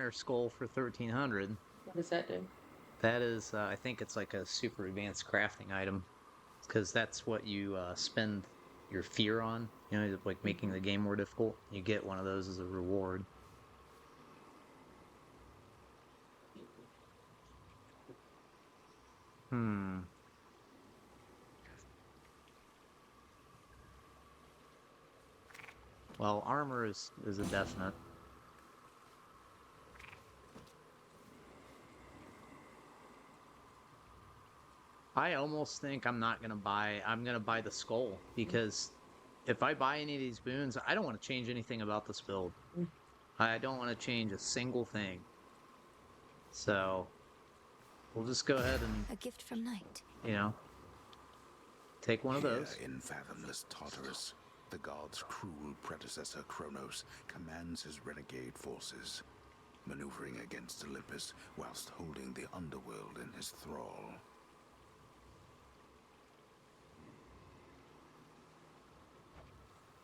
Nightmare Skull for 1300. What does that do? That is, I think it's like a super advanced crafting item because that's what you spend your fear on. You know, like making Mhm. the game more difficult. You get one of those as a reward. Hmm. Well, armor is a definite. I almost think I'm gonna buy the skull because if I buy any of these boons, I don't want to change anything about this build. Mm. I don't want to change a single thing. So we'll just go ahead and, A gift from Night. you know, take one of Here those. in fathomless Tartarus, the god's cruel predecessor Kronos commands his renegade forces, maneuvering against Olympus whilst holding the underworld in his thrall.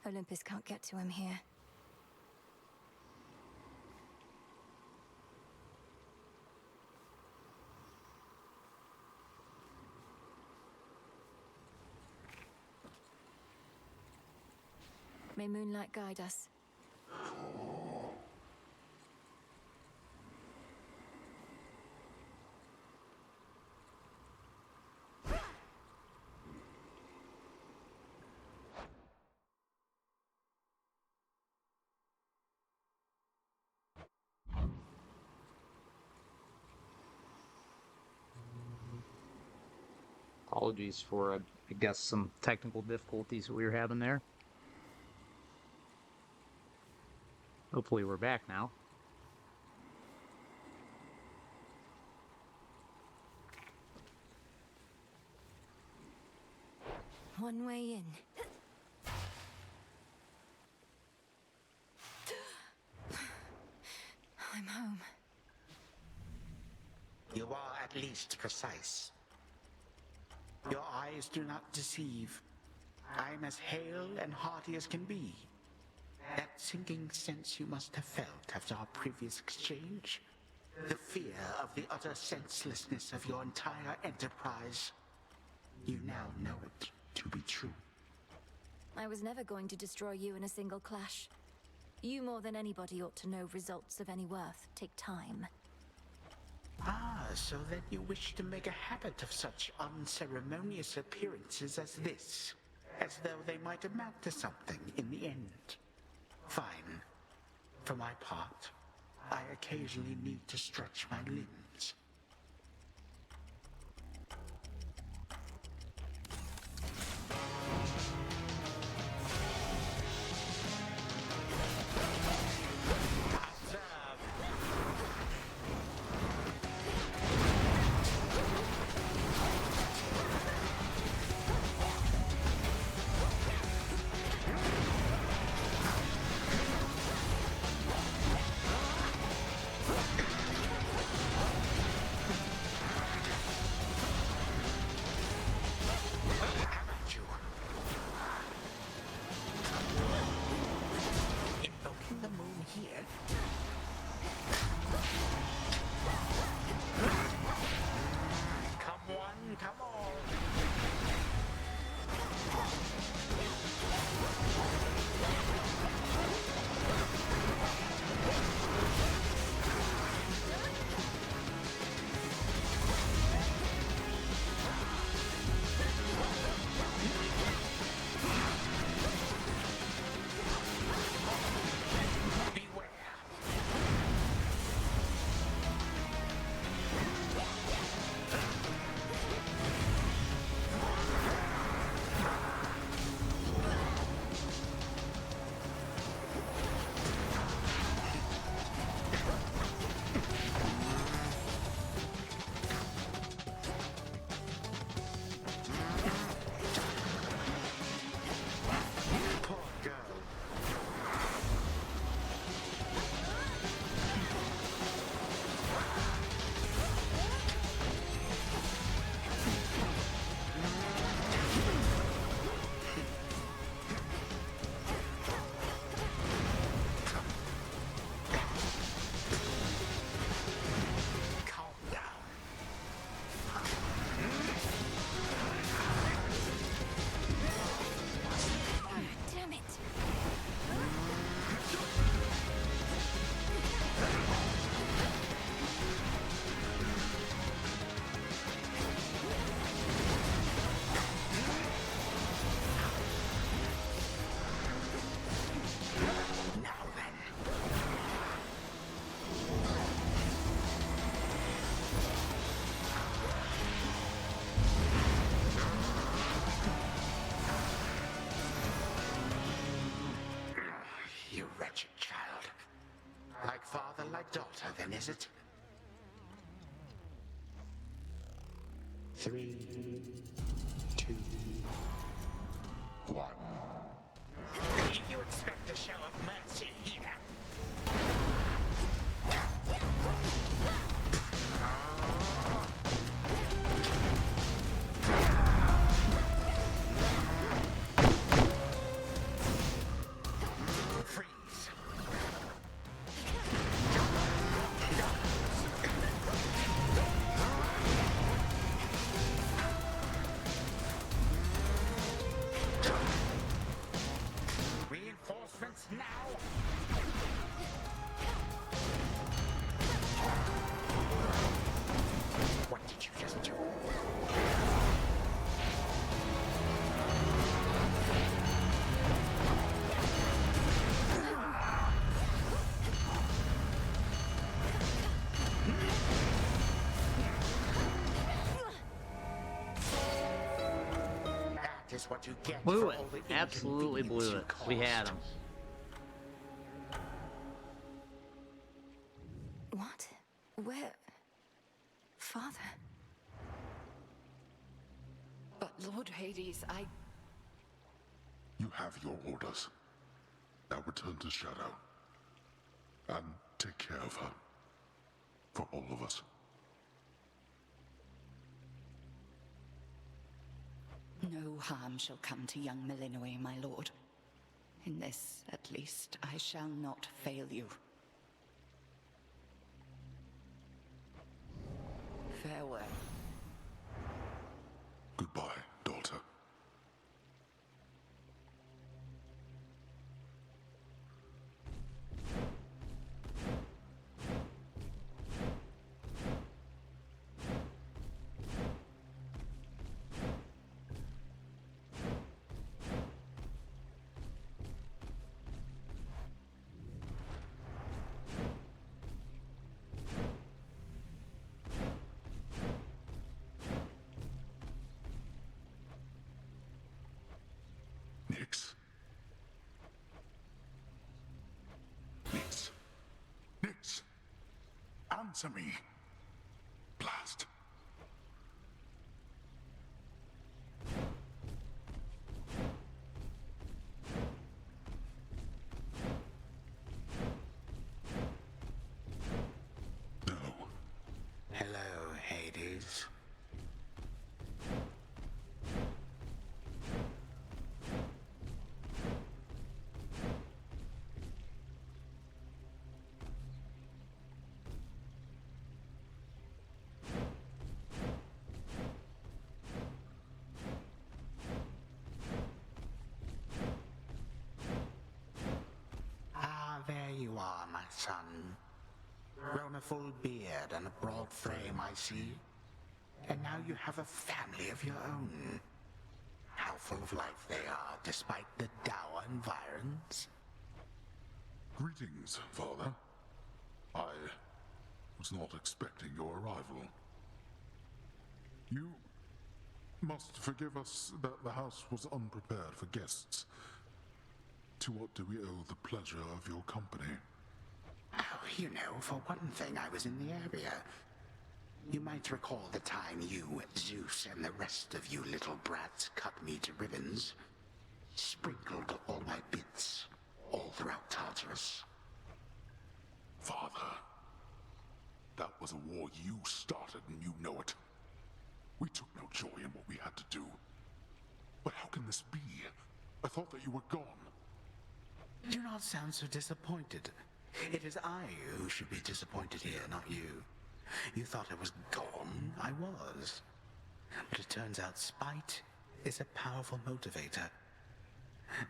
Olympus can't get to him here. May moonlight guide us. Apologies for, I guess, some technical difficulties that we were having there. Hopefully we're back now. One way in. I'm home. You are at least precise. Your eyes do not deceive. I'm as hale and hearty as can be. That sinking sense you must have felt after our previous exchange. The fear of the utter senselessness of your entire enterprise. You now know it to be true. I was never going to destroy you in a single clash. You more than anybody ought to know results of any worth take time. Ah, so then you wish to make a habit of such unceremonious appearances as this, as though they might amount to something in the end. Fine. For my part, I occasionally need to stretch my limbs. daughter, then, is it? 3, 2, 1. You expect a show of mercy here? Freeze. Reinforcements now! What did you just do? That is what you get Blew for it. all the Absolutely inconvenience blew you it. We had caused. him. What? Where? Father? But Lord Hades, You have your orders. Now return to Shadow. And take care of her. For all of us. no harm shall come to young Malinois, my lord. In this, at least, I shall not fail you. Farewell. Goodbye, daughter. Nix. Nix. Nix. Answer me. Blast. No. Hello, Hades. Ah, there you are, my son. Grown a full beard and a broad frame, I see. And now you have a family of your own. How full of life they are, despite the dour environs. Greetings, Father. I was not expecting your arrival. You must forgive us that the house was unprepared for guests. To what do we owe the pleasure of your company? Oh, you know, for one thing, I was in the area. You might recall the time you, Zeus, and the rest of you little brats cut me to ribbons. Sprinkled all my bits all throughout Tartarus. Father, that was a war you started and you know it. We took no joy in what we had to do. But how can this be? I thought that you were gone. Do not sound so disappointed. It is I who should be disappointed here, not you. You thought I was gone. I was. But it turns out spite is a powerful motivator.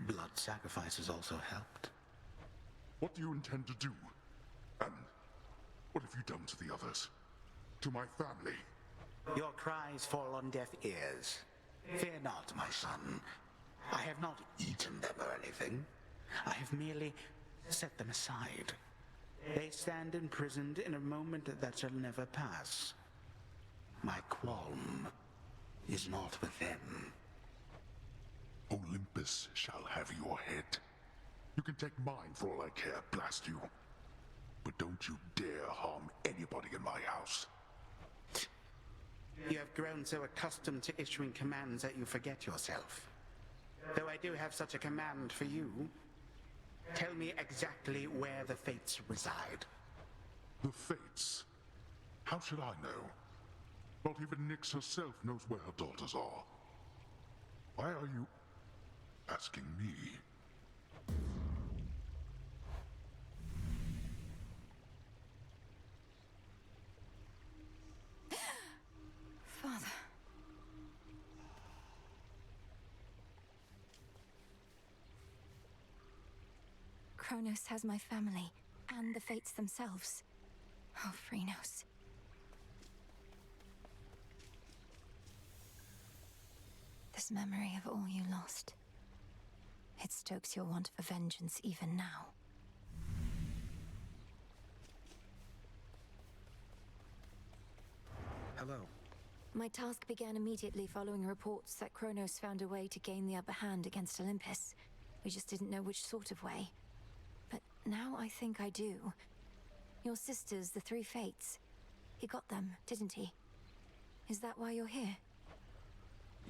Blood sacrifices also helped. What do you intend to do? And what have you done to the others? To my family? Your cries fall on deaf ears. Fear not, my son. I have not eaten them or anything. I have merely set them aside. They stand imprisoned in a moment that shall never pass. My qualm is not with them. Olympus shall have your head. You can take mine for all I care, blast you. but don't you dare harm anybody in my house. You have grown so accustomed to issuing commands that you forget yourself. Though I do have such a command for you, tell me exactly where the Fates reside. The Fates? How should I know? Not even Nyx herself knows where her daughters are. Why are you asking me? Father. Kronos has my family, and the Fates themselves. Oh, Phrynos. This memory of all you lost. It stokes your want for vengeance even now. Hello. My task began immediately following reports that Kronos found a way to gain the upper hand against Olympus. We just didn't know which sort of way. But now I think I do. Your sisters, the three Fates. He got them, didn't he? Is that why you're here?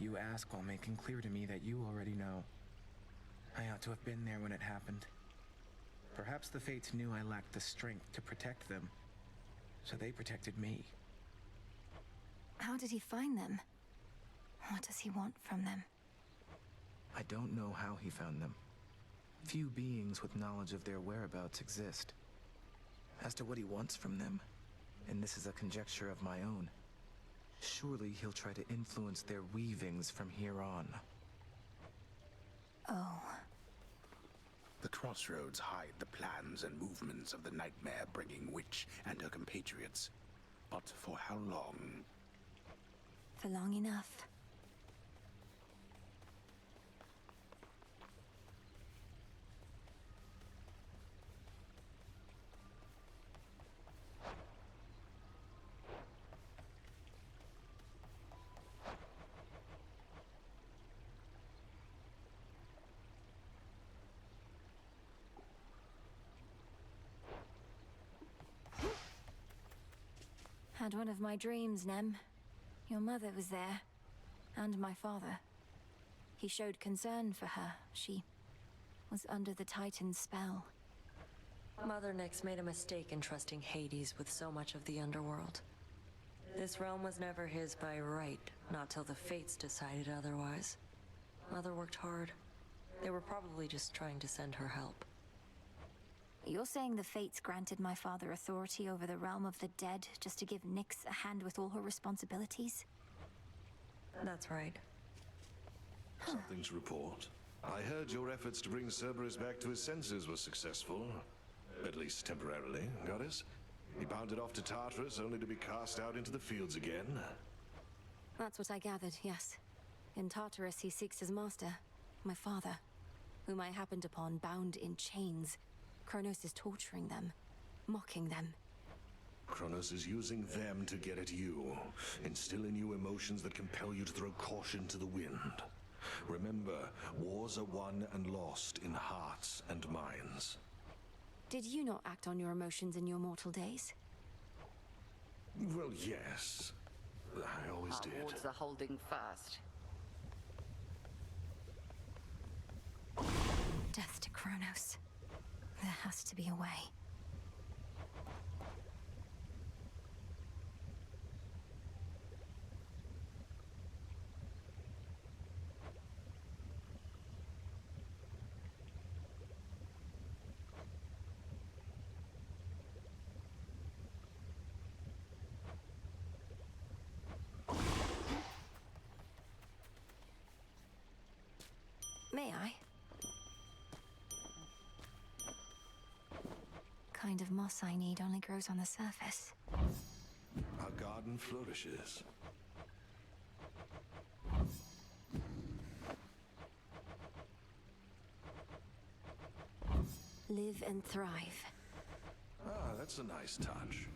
You ask while making clear to me that you already know. I ought to have been there when it happened. Perhaps the Fates knew I lacked the strength to protect them, so they protected me. How did he find them? What does he want from them? I don't know how he found them. Few beings with knowledge of their whereabouts exist. As to what he wants from them, and this is a conjecture of my own, surely he'll try to influence their weavings from here on. Oh. The crossroads hide the plans and movements of the nightmare-bringing witch and her compatriots. But for how long? For long enough. Had one of my dreams, Nem. Your mother was there, and my father. He showed concern for her. She was under the Titan's spell. Mother Nyx made a mistake in trusting Hades with so much of the underworld. This realm was never his by right, not till the Fates decided otherwise. Mother worked hard. They were probably just trying to send her help. You're saying the Fates granted my father authority over the realm of the dead just to give Nyx a hand with all her responsibilities? That's right. Something to report. I heard your efforts to bring Cerberus back to his senses were successful. At least temporarily, Goddess. He bounded off to Tartarus only to be cast out into the fields again. That's what I gathered, yes. In Tartarus he seeks his master, my father, whom I happened upon bound in chains. Kronos is torturing them, mocking them. Kronos is using them to get at you, instill in you emotions that compel you to throw caution to the wind. Remember, wars are won and lost in hearts and minds. Did you not act on your emotions in your mortal days? Well, yes. I always did. Our wards are holding fast. Death to Kronos. There has to be a way. May I? Kind of moss I need only grows on the surface. Our garden flourishes. Live and thrive. Ah, that's a nice touch.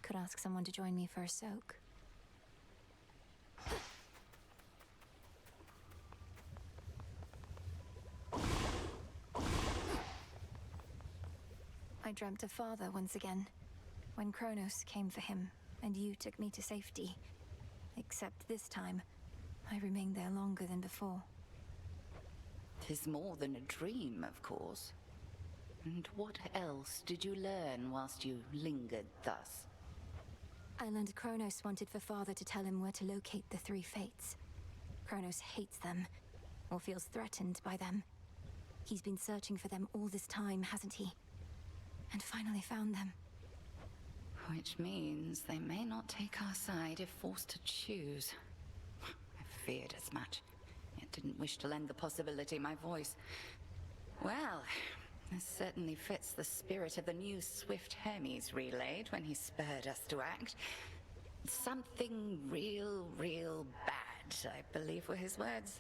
Could ask someone to join me for a soak. I dreamt of Father once again, when Kronos came for him, and you took me to safety. Except this time, I remained there longer than before. 'Tis more than a dream, of course. And what else did you learn whilst you lingered thus? I learned Kronos wanted for Father to tell him where to locate the three fates. Kronos hates them, or feels threatened by them. He's been searching for them all this time, hasn't he? And finally found them. Which means they may not take our side if forced to choose. I feared as much, yet didn't wish to lend the possibility my voice. Well, this certainly fits the spirit of the news Swift Hermes relayed when he spurred us to act. Something real bad, I believe were his words.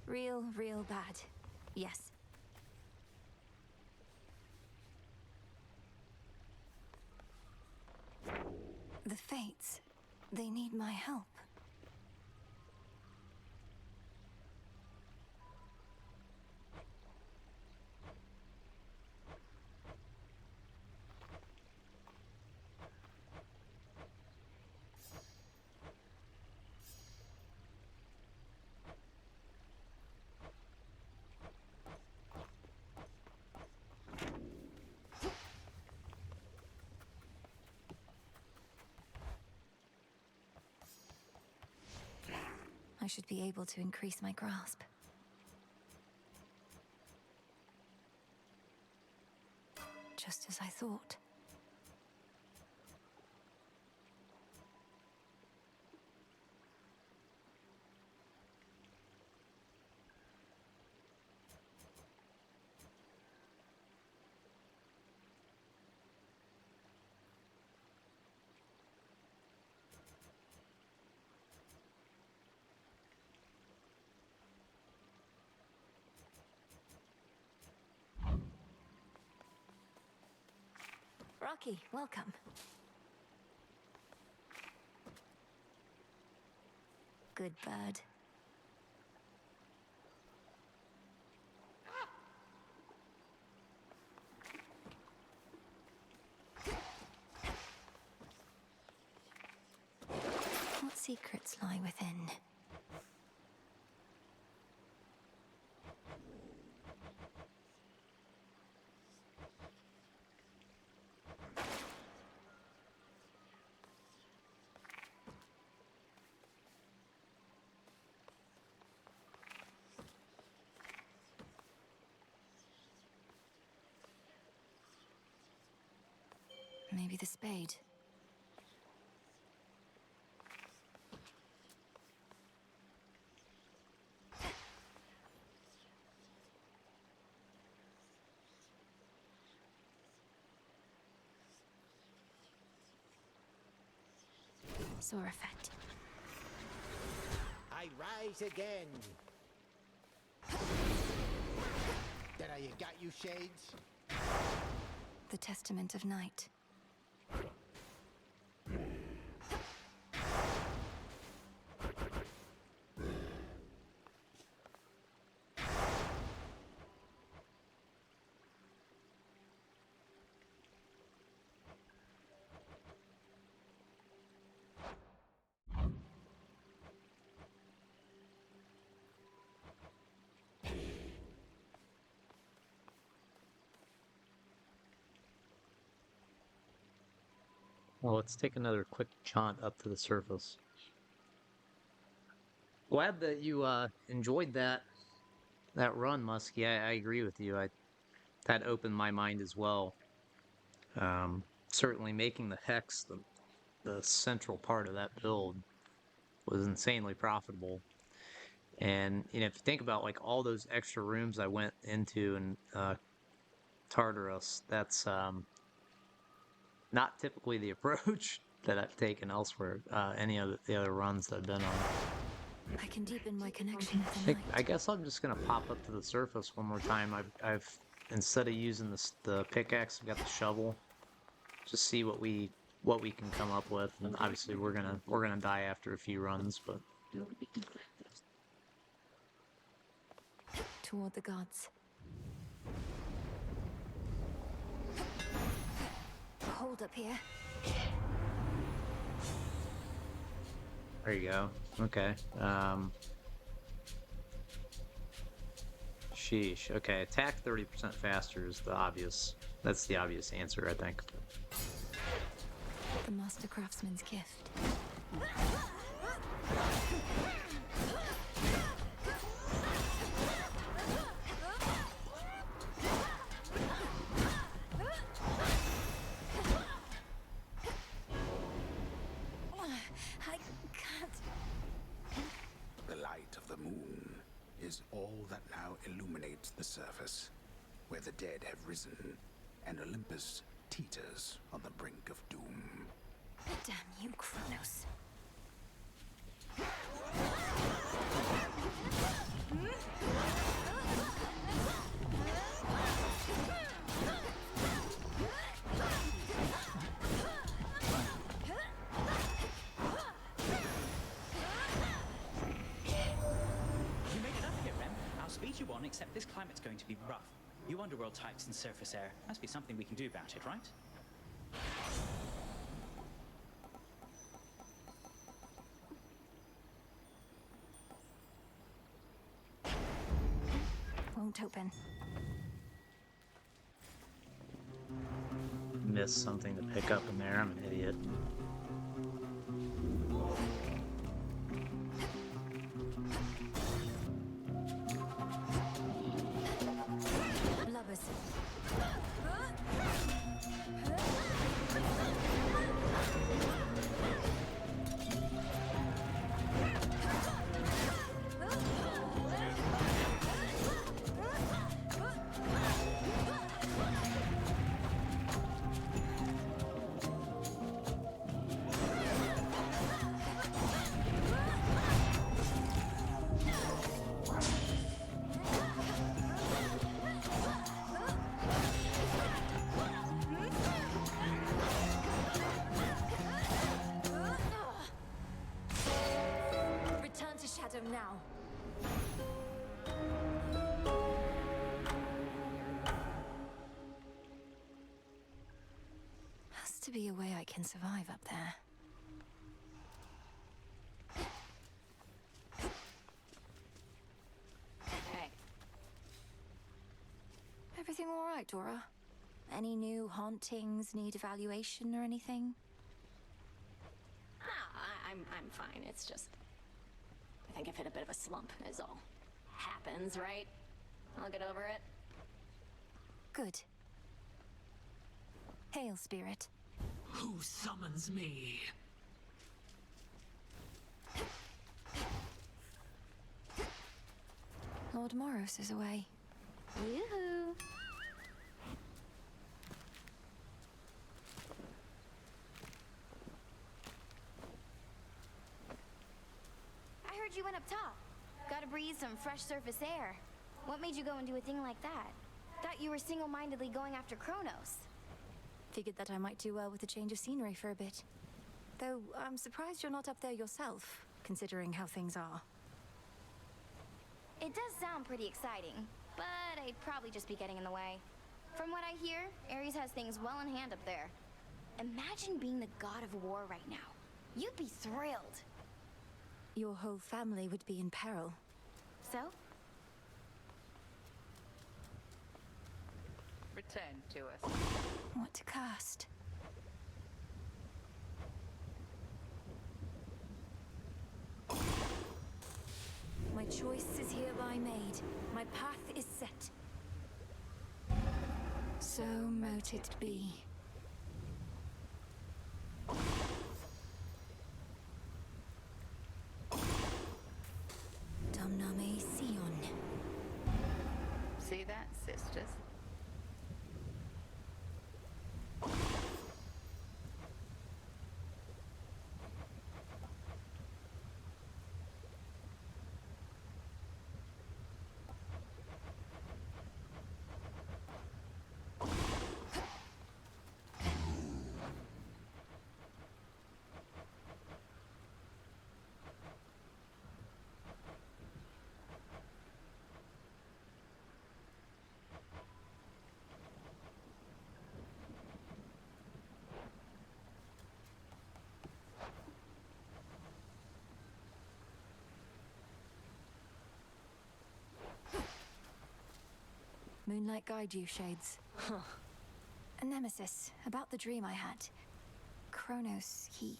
Real bad. Yes. The Fates, they need my help. I should be able to increase my grasp. Just as I thought. Rocky, welcome. Good bird. What secrets lie within? Maybe the spade. Saw effect. I rise again. Then you got you shades? The Testament of Night. Well, let's take another quick jaunt up to the surface. Glad that you enjoyed that run, Muskie. I agree with you. That opened my mind as well. Certainly making the hex the central part of that build was insanely profitable. And you know, if you think about like all those extra rooms I went into in Tartarus, that's not typically the approach that I've taken elsewhere. Any of the other runs that I've been on. I can deepen my connection with the night. I guess I'm just gonna pop up to the surface one more time. I've instead of using the pickaxe, I've got the shovel. Just see what we can come up with, and obviously we're gonna die after a few runs, but Toward the gods. hold up here. There you go. Okay. Sheesh. Okay, attack 30% faster is the obvious. That's the obvious answer, I think. The Master Craftsman's gift. I can't. The light of the moon is all that now illuminates the surface, where the dead have risen, and Olympus teeters on the brink of doom. Damn you, Kronos. You made it up here, Rem. I'll speed you on, except this climate's going to be rough. You underworld types in surface air. Must be something we can do about it, right? Won't open. Missed something to pick up in there. I'm an idiot. Lubbers. Return to Shadow now. Has to be a way I can survive up there. Hey, Everything all right, Dora? Any new hauntings need evaluation or anything? I'm fine. It's just, I think I've hit a bit of a slump, is all. Happens, right? I'll get over it. Good. Hail, Spirit. Who summons me? Lord Moros is away. Yoo-hoo! I heard you went up top. Gotta breathe some fresh surface air. What made you go and do a thing like that? Thought you were single-mindedly going after Kronos. Figured that I might do well with a change of scenery for a bit. Though I'm surprised you're not up there yourself, considering how things are. It does sound pretty exciting, but I'd probably just be getting in the way. From what I hear, Ares has things well in hand up there. Imagine being the god of war right now. You'd be thrilled. Your whole family would be in peril. So? return to us. What to cast? My choice is hereby made. My path is set. So mote it be. Domname Sion. See that, sisters? Moonlight guide you, Shades. Huh. A Nemesis, about the dream I had. Kronos, he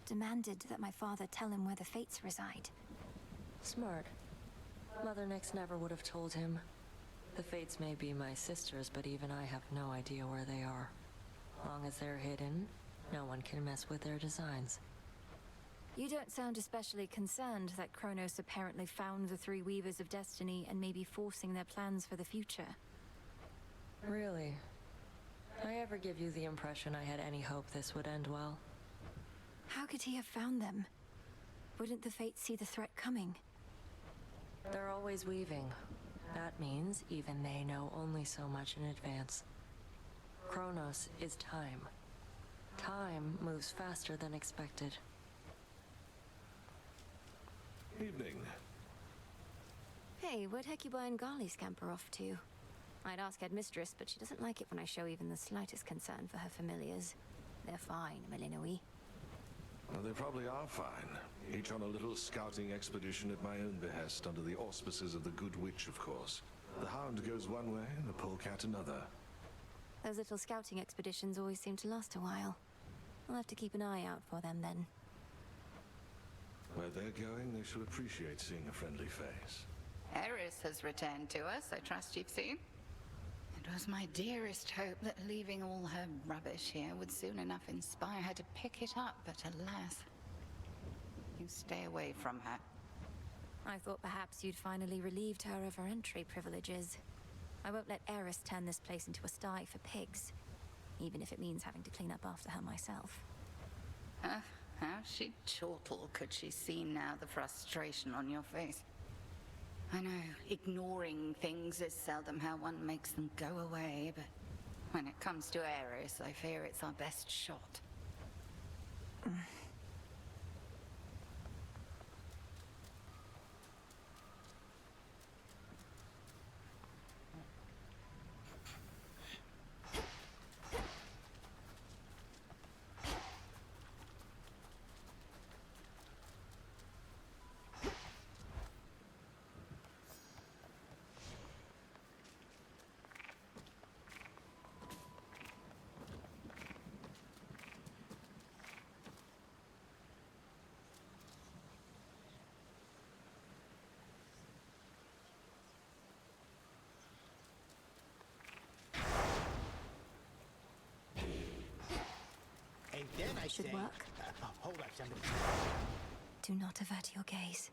demanded that my father tell him where the Fates reside. Smart. Mother Nyx never would have told him. The Fates may be my sisters, but even I have no idea where they are. Long as they're hidden, no one can mess with their designs. You don't sound especially concerned that Kronos apparently found the three Weavers of Destiny and may be forcing their plans for the future. Really? I ever give you the impression I had any hope this would end well? How could he have found them? Wouldn't the Fates see the threat coming? They're always weaving. That means even they know only so much in advance. Kronos is time. Time moves faster than expected. Evening. Hey, where'd Hecuba and Gali scamper off to? I'd ask Headmistress, but she doesn't like it when I show even the slightest concern for her familiars. They're fine, Malinoi. Well, they probably are fine. Each on a little scouting expedition at my own behest, under the auspices of the Good Witch, of course. The Hound goes one way, and the Polecat another. Those little scouting expeditions always seem to last a while. I'll have to keep an eye out for them then. Where they're going, they should appreciate seeing a friendly face. Eris has returned to us, I trust you've seen. It was my dearest hope that leaving all her rubbish here would soon enough inspire her to pick it up, but alas. You stay away from her. I thought perhaps you'd finally relieved her of her entry privileges. I won't let Eris turn this place into a sty for pigs, even if it means having to clean up after her myself. How she'd chortle could she see now the frustration on your face. I know, ignoring things is seldom how one makes them go away, but when it comes to Eris, I fear it's our best shot. And then I Should say, work. Hold up, somebody. Do not avert your gaze.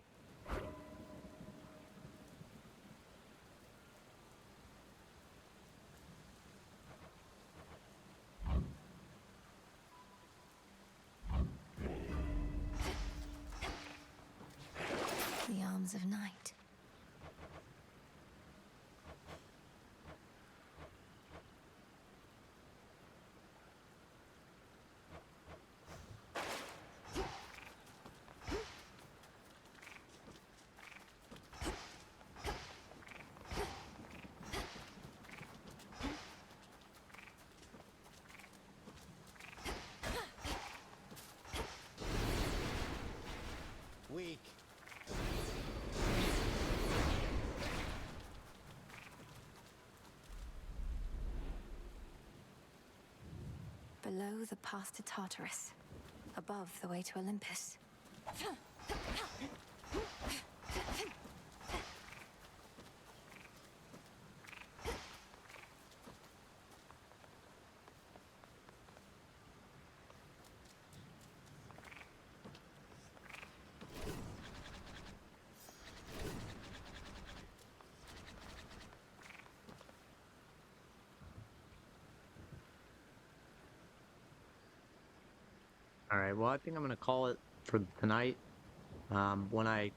The arms of night. Weak. Below the path to Tartarus. Above the way to Olympus. Alright, well, I think I'm going to call it for tonight. When I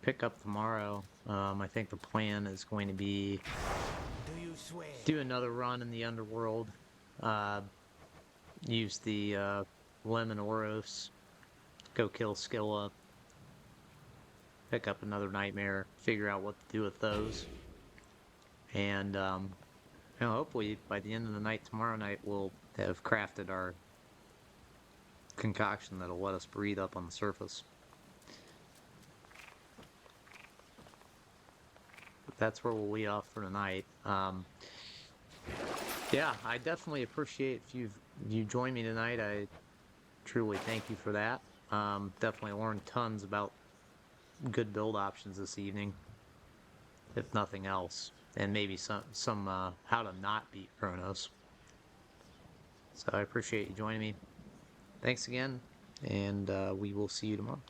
pick up tomorrow, I think the plan is going to be Do you swear? do another run in the underworld. Use the Lemon Oros, go kill Skilla, pick up another nightmare, figure out what to do with those. And hopefully by the end of the night tomorrow night, we'll have crafted our concoction that'll let us breathe up on the surface. that's where we'll leave off for tonight. Yeah, I definitely appreciate if you join me tonight. I truly thank you for that. Definitely learned tons about good build options this evening, if nothing else, and maybe some how to not beat Kronos. So I appreciate you joining me. Thanks again, and we will see you tomorrow.